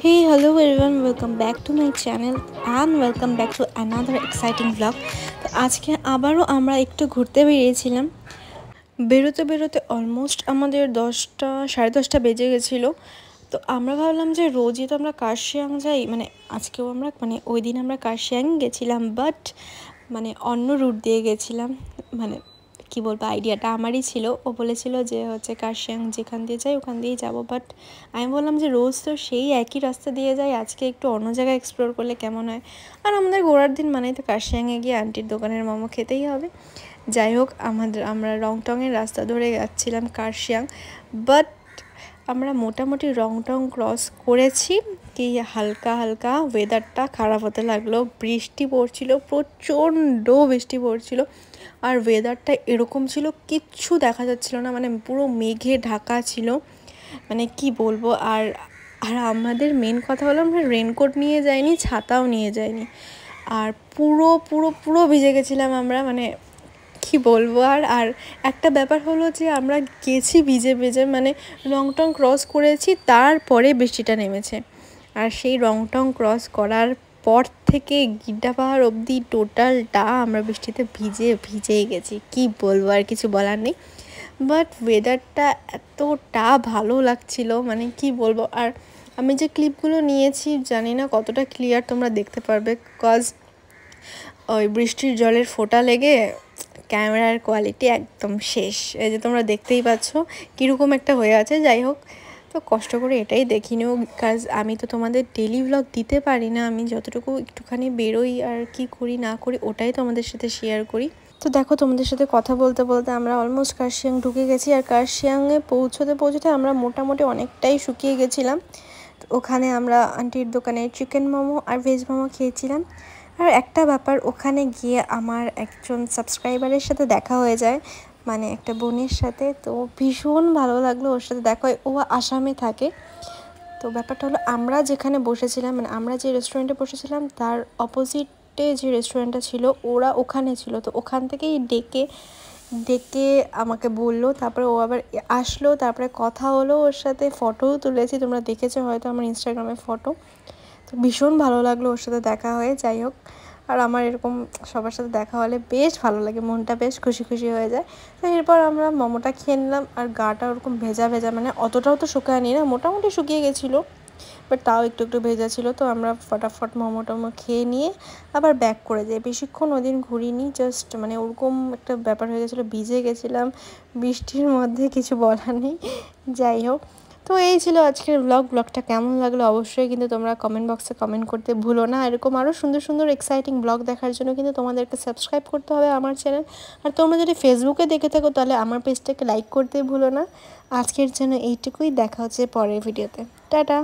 Hey, hello everyone, welcome back to my channel and welcome back to another exciting vlog. তো আজকে আবারও আমরা একটু ঘুরতে বেরিয়েছিলাম। বেরোতে বেরোতে অলমোস্ট আমাদের 10টা 10:30 বেজে গেছিলো। তো আমরা ভাবলাম যে রোজই তো আমরা কার্শিয়াং যাই, মানে আজকেও আমরা ওই দিন আমরা কার্শিয়াং গেছিলাম, বাট অন্য রুট দিয়ে গেছিলাম। মানে কি বলবো, আইডিয়াটা আমারই ছিল। ও বলেছিল যে হচ্ছে কার্শিয়াং যেখান দিয়ে যাই ওখান দিয়েই যাবো, বাট আমি বললাম যে রোজ তো সেই একই রাস্তা দিয়ে যাই, আজকে একটু অন্য জায়গায় এক্সপ্লোর করলে কেমন হয়। আর আমাদের ঘোরার দিন মানেই তো কার্শিয়াংয়ে গিয়ে আন্টির দোকানের মোমো খেতেই হবে। যাই হোক, আমরা রংটংয়ের রাস্তা ধরে যাচ্ছিলাম কার্শিয়াং, বাট আমরা মোটামুটি রংটং ক্রস করেছি কি হালকা হালকা ওয়েদারটা খারাপ হতে লাগলো। বৃষ্টি পড়ছিল, প্রচণ্ড বৃষ্টি পড়ছিল, আর ওয়েদারটা এরকম ছিল কিচ্ছু দেখা যাচ্ছিল না, পুরো মেঘে ঢাকা ছিল, কি বলবো। আর আর আমাদের মেন কথা হলো আমরা রেনকোট নিয়ে যাইনি, ছাতাও নিয়ে যাইনি, আর পুরো পুরো পুরো ভিজে গেছিলাম আমরা, কি বলবো। আর একটা ব্যাপার হলো যে আমরা গেছি ভিজে ভিজে, রংটং ক্রস করেছি, তারপরে বৃষ্টিটা নেমেছে। আর সেই রংটং ক্রস করার পর থেকে গিড্ডা পাহাড় অবধি টোটালটা আমরা বৃষ্টিতে ভিজেই গেছি, কি বলবো, আর কিছু বলার নেই। বাট ওয়েদারটা এতটা ভালো লাগছিল, কি বলবো। আর আমি যে ক্লিপগুলো নিয়েছি জানি না কতটা ক্লিয়ার তোমরা দেখতে পারবে, কজ ওই বৃষ্টির জলের ফোঁটা লেগে ক্যামেরার কোয়ালিটি একদম শেষ। এই যে তোমরা দেখতেই পাচ্ছ কীরকম একটা হয়ে আছে। যাই হোক, তো কষ্ট করে এটাই দেখি নিও, কাজ আমি তো তোমাদের ডেলি ব্লগ দিতে পারি না, আমি যতটুকু একটুখানি বেরোই আর কি করি না করি ওটাই তোমাদের সাথে শেয়ার করি। তো দেখো, তোমাদের সাথে কথা বলতে বলতে আমরা অলমোস্ট কার্শিয়াং ঢুকে গেছি, আর কার্শিয়াংয়ে পৌঁছতে আমরা মোটামুটি অনেকটাই শুকিয়ে গেছিলাম। তো ওখানে আমরা আন্টির দোকানে চিকেন মোমো আর ভেজ মোমো খেয়েছিলাম। আর একটা ব্যাপার, ওখানে গিয়ে আমার একজন সাবস্ক্রাইবারের সাথে দেখা হয়ে যায়, একটা বোনের সাথে। তো ভীষণ ভালো লাগলো ওর সাথে দেখা হয়, ও আসামে থাকে। তো ব্যাপারটা হলো, আমরা যেখানে বসেছিলাম, আমরা যে রেস্টুরেন্টে বসেছিলাম তার অপোজিটে যে রেস্টুরেন্টটা ছিল ওরা ওখানে ছিল। তো ওখান থেকেই ডেকে আমাকে বললো, তারপরে ও আবার আসলো, তারপরে কথা হলো ওর সাথে, ফটোও তুলেছি, তোমরা দেখেছো হয়তো আমার ইনস্টাগ্রামে ফটো। তো ভীষণ ভালো লাগলো ওর সাথে দেখা হয়ে। যাই হোক, আর আমার এরকম সবার সাথে দেখা হলে বেশ ভালো লাগে, মনটা বেশ খুশি খুশি হয়ে যায়। তো এরপর আমরা মোমোটা খেয়ে নিলাম, আর গাটা ওরকম ভেজা ভেজা, অতটাও তো শুকায়নি না, মোটামুটি শুকিয়ে গেছিলো, বাট তাও একটু একটু ভেজা ছিল। তো আমরা ফটাফট মোমো টোমো খেয়ে নিয়ে আবার ব্যাক করে যাই। বেশিক্ষণ ওদিন ঘুরিনি, জাস্ট ওরকম একটা ব্যাপার হয়ে গেছিলো, ভিজে গেছিলাম বৃষ্টির মধ্যে, কিছু বলার নেই। যাই হোক, তো এই ছিল আজকের ব্লগটা কেমন লাগলো অবশ্যই কিন্তু তোমরা কমেন্ট বক্সে কমেন্ট করতে ভুলো না। এরকম আরও সুন্দর সুন্দর এক্সাইটিং ব্লগ দেখার জন্য কিন্তু তোমাদেরকে সাবস্ক্রাইব করতে হবে আমার চ্যানেল। আর তোমরা যদি ফেসবুকে দেখে থাকো তাহলে আমার পেজটাকে লাইক করতে ভুলো না। আজকের জন্য এইটুকুই, দেখা হচ্ছে পরের ভিডিওতে। টাটা।